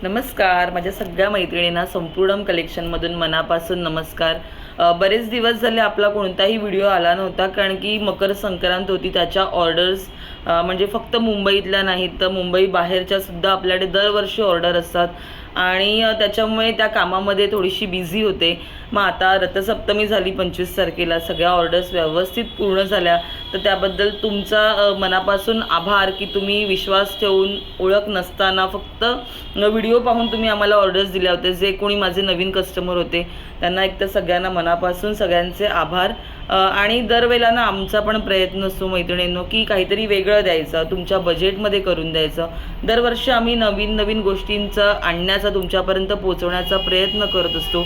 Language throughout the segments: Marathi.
नमस्कार, माझ्या सगळ्या मैत्रिणींना संपूर्ण कलेक्शनमधून मनापासून नमस्कार। बरेच दिवस झाले आपला कोणताही व्हिडिओ आला नव्हता, कारण की मकर संक्रांत होती। त्याच्या ऑर्डर्स म्हणजे फक्त मुंबईतल्या नाहीत तर मुंबई बाहेरच्या सुद्धा आपल्याकडे दरवर्षी ऑर्डर असतात आणि त्याच्यामुळे त्या कामामध्ये थोडीशी बिझी होते। मग आता रथसप्तमी झाली 25 तारखेला, सगळ्या ऑर्डर्स व्यवस्थित पूर्ण झाल्या, तर त्याबद्दल तुमचा मनापासून आभार की तुम्ही विश्वास ठेवून ओळख नसताना फक्त व्हिडिओ पाहून तुम्ही आम्हाला ऑर्डर्स दिल्या होत्या। जे कोणी माझे नवीन कस्टमर होते त्यांना एक तर सगळ्यांना मनापासून सगळ्यांचे आभार। आणि दरवेळेला ना आमचा पण प्रयत्न असतो मैत्रिणींनो की काहीतरी वेगळं द्यायचं, तुमच्या बजेटमध्ये करून द्यायचं। दरवर्षी आम्ही नवीन नवीन गोष्टींचा आणण्याचा, तुमच्यापर्यंत पोहोचवण्याचा प्रयत्न करत असतो।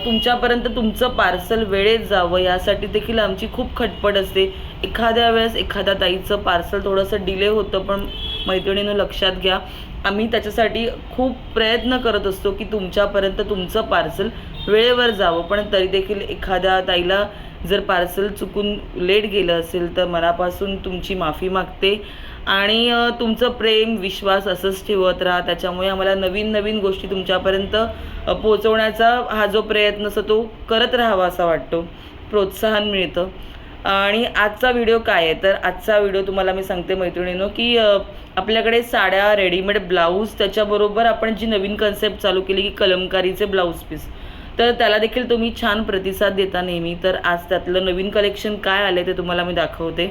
तुमच्यापर्यंत तुमचं पार्सल वेळेत जावं यासाठी देखील आमची खूप खटपट असते। एखाद्या वेळेस एखाद्या ताईचं पार्सल थोडंसं डिले होतं, पण मैत्रिणींनो लक्षात घ्या, आम्ही त्याच्यासाठी खूप प्रयत्न करत असतो की तुमच्यापर्यंत तुमचं पार्सल वेळेवर जावं। पण तरी देखील एखाद्या ताईला जर पार्सल चुकून लेट गेलं असेल तर मनापासून तुमची माफी मागते आणि तुमचं प्रेम विश्वास असंच ठेवत राहा। त्याच्यामुळे आम्हाला नवीन नवीन गोष्टी तुमच्यापर्यंत पोहोचवण्याचा हा जो प्रयत्न असतो तो करत राहावा असा वाटतो, प्रोत्साहन मिळतं। आणि आजचा व्हिडिओ काय आहे, तर आजचा व्हिडिओ तुम्हाला मी सांगते मैत्रिणींनो की आपल्याकडे साड्या, रेडीमेड ब्लाऊज, त्याच्याबरोबर आपण जी नवीन कन्सेप्ट चालू केली की कलमकारीचे ब्लाऊज पीस, तर त्याला देखील तुम्ही छान प्रतिसाद देता नेहमी। तर आज त्यातलं नवीन कलेक्शन काय आले ते तुम्हाला मी दाखवते।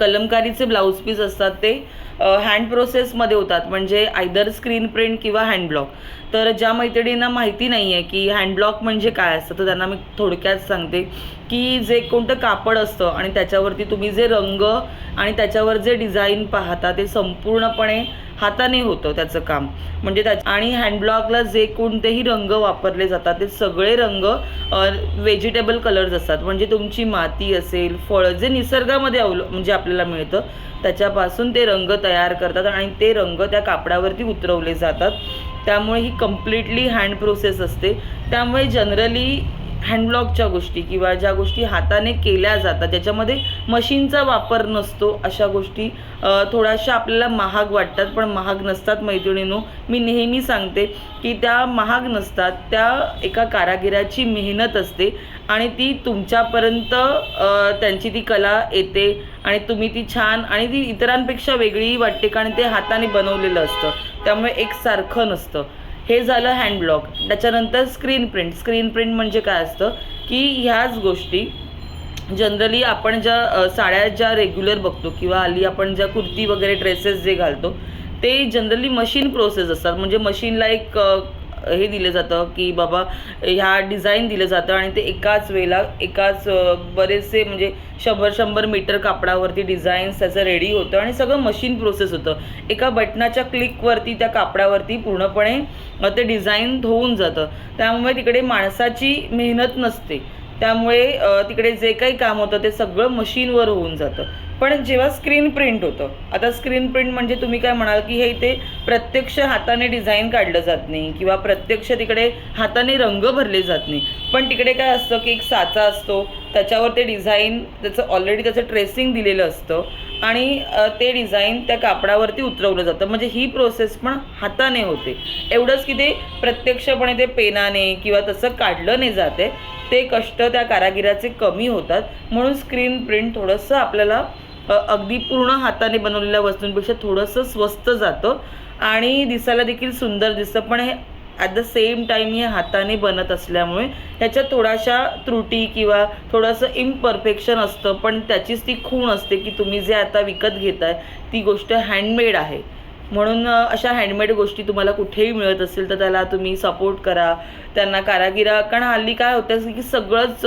कलमकारीचे ब्लाऊज पीस असतात ते हँड प्रोसेसमध्ये होतात, म्हणजे आयदर स्क्रीन प्रिंट किंवा हँड ब्लॉक। तर ज्या मैत्रिणींना माहिती नाही आहे की हँड ब्लॉक म्हणजे काय असतं, तर त्यांना मी थोडक्यात सांगते की जे कोणतं कापड असतं आणि त्याच्यावरती तुम्ही जे रंग आणि त्याच्यावर जे डिझाईन पाहता ते संपूर्णपणे हाताने होतं त्याचं काम। म्हणजे आणि हँडब्लॉकला जे कोणतेही रंग वापरले जातात ते सगळे रंग व्हेजिटेबल कलर्स असतात, म्हणजे तुमची माती असेल, फळं जे निसर्गामध्ये म्हणजे आपल्याला मिळतं त्याच्यापासून ते रंग तयार करतात आणि ते रंग त्या कापडावरती उतरवले जातात। त्यामुळे ही कम्प्लिटली हँड प्रोसेस असते। त्यामुळे जनरली हँडब्लॉकच्या गोष्टी किंवा ज्या गोष्टी हाताने केल्या जातात ज्याच्यामध्ये मशीनचा वापर नसतो, अशा गोष्टी थोड्याशा आपल्याला महाग वाटतात, पण महाग नसतात मैत्रिणींनो। मी नेहमी सांगते की त्या महाग नसतात, त्या एका कारागिराची मेहनत असते आणि ती तुमच्यापर्यंत त्यांची ती कला येते आणि तुम्ही ती छान आणि ती इतरांपेक्षा वेगळी वाटते, कारण ते हाताने बनवलेलं असतं, त्यामुळे एकसारखं नसतं। हे झालं हँड ब्लॉक। त्याच्यानंतर स्क्रीन प्रिंट। स्क्रीन प्रिंट म्हणजे काय असतं की ह्याच गोष्टी जनरली आपण ज्या साड्या ज्या रेग्युलर बघतो किंवा हल्ली आपण ज्या कुर्ती वगैरे ड्रेसेस जे घालतो ते जनरली मशीन प्रोसेस असतात। म्हणजे मशीनला एक हे दिलं जातं की बाबा ह्या डिझाईन दिलं जातं आणि ते एकाच वेळेला बरेचसे म्हणजे 100 मीटर कापडावरती डिझाईन्स त्याचं रेडी होतं आणि सगळं मशीन प्रोसेस होतं। एका बटनाच्या क्लिकवरती त्या कापडावरती पूर्णपणे ते डिझाईन होऊन जातं। त्यामुळे तिकडे माणसाची मेहनत नसते, त्यामुळे तिकडे जे काही काम होतं ते सगळं मशीनवर होऊन जातं। पण जेव्हा स्क्रीन प्रिंट होतं, आता स्क्रीन प्रिंट म्हणजे तुम्ही काय म्हणाल की हे इथे प्रत्यक्ष हाताने डिझाईन काढलं जात नाही किंवा प्रत्यक्ष तिकडे हाताने रंग भरले जात नाही, पण तिकडे काय असतं की एक साचा असतो, त्याच्यावर ते डिझाईन त्याचं ऑलरेडी त्याचं ट्रेसिंग दिलेलं असतं आणि ते डिझाईन त्या कापडावरती उतरवलं जातं। म्हणजे ही प्रोसेस पण हाताने होते। एवढंच की ते प्रत्यक्षपणे ते पेनाने किंवा तसं काढलं नाही जाते, ते कष्ट त्या कारागिराचे कमी होतात। म्हणून स्क्रीन प्रिंट थोडंसं आपल्याला अगदी पूर्ण हाताने बनवलेल्या वस्तूंपेक्षा थोडंसं स्वस्त जातं आणि दिसायला देखील सुंदर दिसतं। पण हे ॲट द सेम टाईम हे हाताने बनत असल्यामुळे त्याच्यात थोड्याशा त्रुटी किंवा थोडंसं इम्परफेक्शन असतं, पण त्याचीच ती खूण असते की तुम्ही जे आता विकत घेताय ती गोष्ट हँडमेड आहे। म्हणून अशा हँडमेड गोष्टी तुम्हाला कुठेही मिळत असेल तर त्याला तुम्ही सपोर्ट करा त्यांना, कारागिरा। कारण हल्ली काय होतं की सगळंच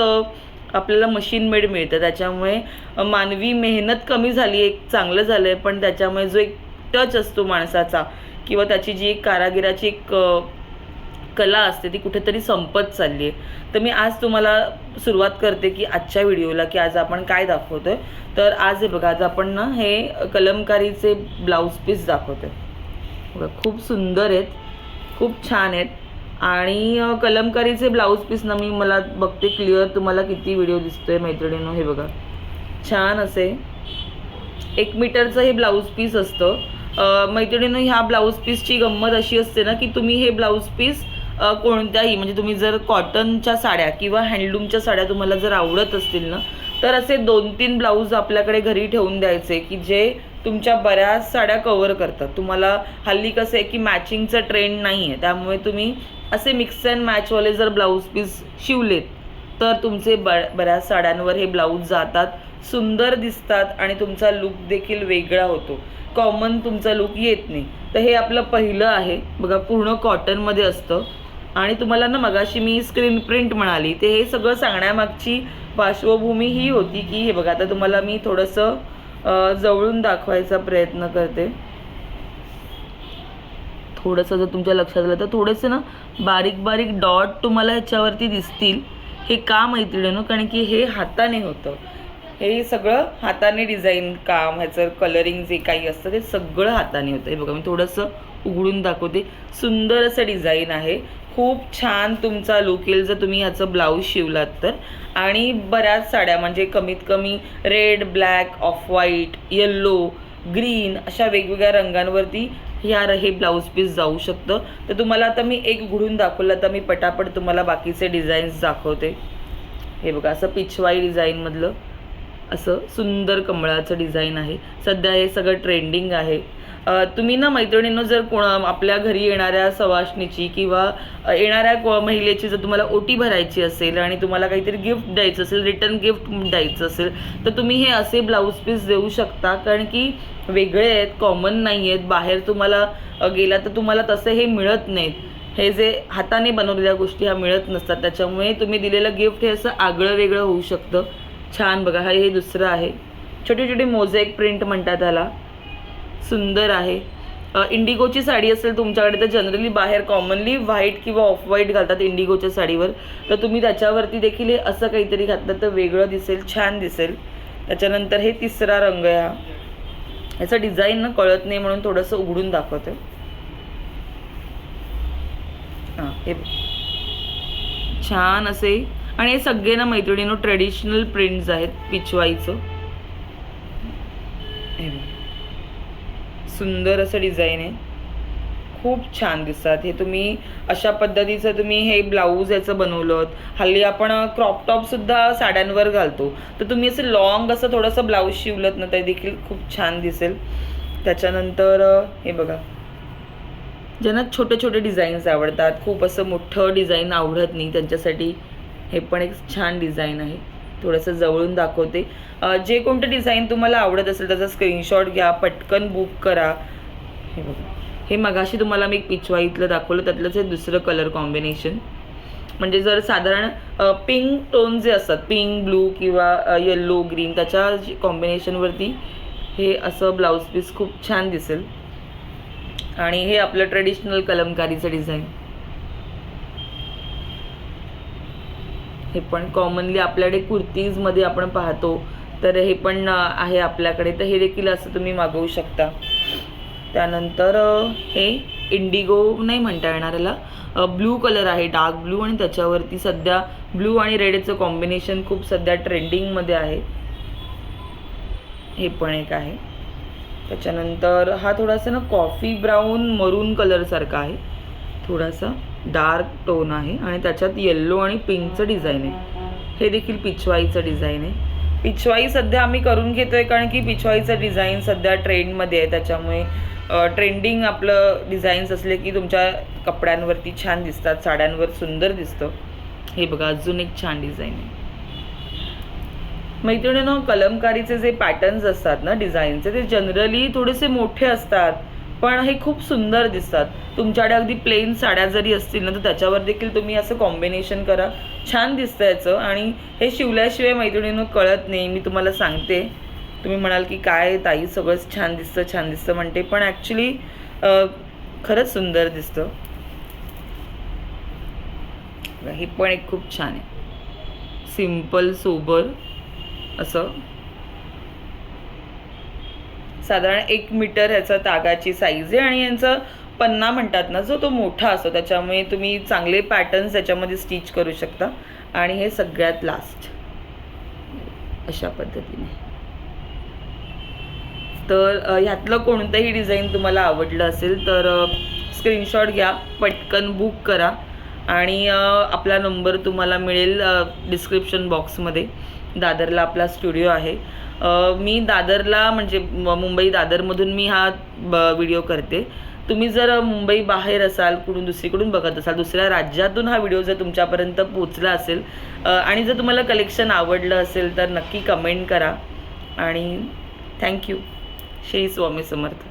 आपल्याला मशीन मेड मिळतं, त्याच्यामुळे मानवी मेहनत कमी झाली, एक चांगलं झालं आहे। पण त्याच्यामुळे जो एक टच असतो माणसाचा किंवा त्याची जी एक कारागिराची एक कला असते ती कुठेतरी संपत चालली आहे। तर मी आज तुम्हाला सुरुवात करते की आजच्या व्हिडिओला की आज आपण काय दाखवतोय। तर आज हे बघा, आज आपण ना हे कलमकारीचे ब्लाऊज पीस दाखवतोय। बघा खूप सुंदर आहेत, खूप छान आहेत आणि कलमकारीचे ब्लाऊज पीस ना मी मला बघते क्लिअर तुम्हाला किती व्हिडिओ दिसतोय मैत्रिणींनो। हे बघा छान असे 1 मीटरचं हे ब्लाऊज पीस असतं। मैत्रिणींनो, ह्या ब्लाऊज पीसची गंमत अशी असते ना की तुम्ही हे ब्लाऊज पीस कोणत्याही म्हणजे तुम्ही जर कॉटनच्या साड्या किंवा हँडलूमच्या साड्या तुम्हाला जर आवडत असतील ना, तर असे 2-3 ब्लाऊज आपल्याकडे घरी ठेवून द्यायचे की जे तुमच्या बऱ्याच साड्या कवर करतात. तुम्हाला हल्ली कसं आहे की मॅचिंगचं ट्रेंड नाही आहे, त्यामुळे तुम्ही असे मिक्स अँड मॅचवाले जर ब्लाऊज पीस शिवलेत तर तुमचे बऱ्याच साड्यांवर हे ब्लाऊज जातात, सुंदर दिसतात आणि तुमचा लुक देखील वेगळा होतो. कॉमन तुमचा लुक येत नाही. तर हे आपलं पहिलं आहे बघा, पूर्ण कॉटनमध्ये असतं. आणि तुम्हाला ना मगाशी मी स्क्रीन प्रिंट म्हणाली, ते हे सगळं सांगण्यामागची पार्श्वभूमी ही होती की हे बघा, आता तुम्हाला मी थोडंसं जवळून दाखवायचा प्रयत्न करते. थोडंसं जर तुमच्या लक्षात आलं तर थोडेसे ना बारीक बारीक डॉट तुम्हाला ह्याच्यावरती दिसतील. हे का मैत्रिणींनो, कारण की हे हाताने होतं. हे सगळं हाताने डिझाईन काम, ह्याचं कलरिंग जे काही असतं ते सगळं हाताने होतं. हे बघा, मी थोडंसं उघडून दाखवते. सुंदर असं डिझाईन आहे, खूप छान तुमचा लुक येईल जर तुम्ही ह्याचं ब्लाऊज शिवलात तर. आणि बऱ्याच साड्या म्हणजे कमीत कमी red, black, off white, yellow, green अशा वेगवेगळ्या रंगांवरती हे ब्लाऊज पीस जाऊ शकतं. तर तुम्हाला आता मी एक उघडून दाखवलं, तर मी पटापट तुम्हाला बाकीचे डिझाईन्स दाखवते. हे बघा, असं पिछवाई डिझाईनमधलं असं सुंदर कमळाचं डिझाईन आहे. सध्या हे सगळं ट्रेंडिंग आहे. तुम्ही ना मैत्रिणींनो, जर आपल्या घरी येणाऱ्या सवाष्णीची किंवा येणाऱ्या महिलेची जर तुम्हाला ओटी भरायची असेल आणि तुम्हाला काहीतरी गिफ्ट द्यायचं असेल, रिटर्न गिफ्ट द्यायचं असेल, तर तुम्ही हे असे ब्लाऊज पीस देऊ शकता. कारण की वेगळे आहेत, कॉमन नाही आहेत. बाहेर तुम्हाला गेला तर तुम्हाला तसे हे मिळत नाहीत. हे जे हाताने बनवलेल्या गोष्टी ह्या मिळत नसतात, त्याच्यामुळे तुम्ही दिलेलं गिफ्ट हे असं आगळं वेगळं होऊ शकतं. छान बघा, हे दुसरं आहे. छोटी छोटी मोझॅक प्रिंट म्हणतात त्याला, सुंदर आहे. इंडिगोची साडी असेल तुमच्याकडे तर जनरली बाहेर कॉमनली व्हाईट किंवा ऑफ व्हाईट घालतात इंडिगोच्या साडीवर, तर तुम्ही त्याच्यावरती देखील हे असं काहीतरी घातलं तर वेगळं दिसेल, छान दिसेल. त्याच्यानंतर हे तिसरा रंग आहे. याचं डिझाईन ना कळत नाही म्हणून थोडंसं उघडून दाखवते. हां, हे छान असे. आणि हे सगळे ना मैत्रिणींनो ट्रेडिशनल प्रिंट्स आहेत पिछवाईचं. हे सुंदर असं डिझाईन आहे, खूप छान दिसतात. हे तुम्ही अशा पद्धतीचं तुम्ही हे ब्लाऊज याचं बनवलं. हल्ली आपण क्रॉप टॉपसुद्धा साड्यांवर घालतो, तर तुम्ही असं लॉंग असं थोडंसं ब्लाऊज शिवलत ना ते देखील खूप छान दिसेल. त्याच्यानंतर हे बघा, ज्यांना छोटे छोटे डिझाईन्स आवडतात, खूप असं मोठं डिझाईन आवडत नाही, त्यांच्यासाठी हे पण एक छान डिझाईन आहे. थोडंसं जवळून दाखवते. जे कोणतं डिझाईन तुम्हाला आवडत असेल त्याचा स्क्रीनशॉट घ्या, पटकन बुक करा. हे बघा, हे मगाशी तुम्हाला मी एक पिछवाईतलं दाखवलं, त्यातलंच हे दुसरं कलर कॉम्बिनेशन. म्हणजे जर साधारण पिंक टोन जे असतात, पिंक, ब्लू किंवा येल्लो, ग्रीन, त्याच्या कॉम्बिनेशनवरती हे असं ब्लाऊज पीस खूप छान दिसेल. आणि हे आपलं ट्रेडिशनल कलमकारीचं डिझाईन. हे पण कॉमनली आपल्याकडे कुर्तीजमध्ये आपण पाहतो, तर हे पण आहे आपल्याकडे, तर हे देखील असं तुम्ही मागवू शकता. त्यानंतर हे इंडिगो नाही म्हणता येणार याला, ब्लू कलर आहे, डार्क ब्लू, आणि त्याच्यावरती सध्या ब्लू आणि रेडचं कॉम्बिनेशन खूप सध्या ट्रेंडिंगमध्ये आहे. हे पण एक आहे. त्याच्यानंतर हा थोडासा ना कॉफी ब्राऊन मरून कलरसारखा आहे, थोडासा डार्क टोन आहे, आणि त्याच्यात येल्लो आणि पिंकचं डिझाईन आहे. हे देखील पिछवाईचं डिझाईन आहे. पिछवाई सध्या आम्ही करून घेतो आहे कारण की पिछवाईचं डिझाईन सध्या ट्रेंडमध्ये आहे, त्याच्यामुळे ट्रेंडिंग आपलं डिझाईन्स असले की तुमच्या कपड्यांवरती छान दिसतात, साड्यांवर सुंदर दिसतं. हे बघा, अजून एक छान डिझाईन आहे. मैत्रिणींनो, कलमकारीचे जे पॅटर्न्स असतात ना डिझाईनचे, ते जनरली थोडेसे मोठे असतात, पण हे खूप सुंदर दिसतात. तुमच्याकडे अगदी प्लेन साड्या जरी असतील ना, तर त्याच्यावर देखील तुम्ही असं कॉम्बिनेशन करा, छान दिसतं याचं. आणि हे शिवल्याशिवाय मैत्रिणींनो कळत नाही. मी तुम्हाला सांगते, तुम्ही म्हणाल की काय ताई सगळंच छान दिसतं छान दिसतं म्हणते, पण ॲक्च्युली खरंच सुंदर दिसतं. हे पण एक खूप छान आहे, सिम्पल सोबर असं. साधारण 1 मीटर ह्याचा तागाची साईज आहे, आणि यांचं पन्ना म्हणतात ना जो, तो मोठा असतो, त्याच्यामुळे तुम्ही चांगले पॅटर्न्स याच्यामध्ये स्टिच करू शकता. आणि हे सगळ्यात लास्ट अशा पद्धतीने तर ह्यातलं कोणतंही डिझाईन तुम्हाला आवडलं असेल तर स्क्रीनशॉट घ्या, पटकन बुक करा आणि आपला नंबर तुम्हाला मिळेल डिस्क्रिप्शन बॉक्समध्ये. दादरला आपला स्टुडिओ आहे. मी दादरला म्हणजे मुंबई दादरमधून मी हा व्हिडिओ करते. तुम्ही जर मुंबई बाहेर असाल, कुठून दुसरीकडून बघत असाल, दुसऱ्या राज्यातून हा व्हिडिओ जर तुमच्यापर्यंत पोचला असेल आणि जर तुम्हाला कलेक्शन आवडलं असेल तर नक्की कमेंट करा आणि थँक्यू. श्री स्वामी समर्थ.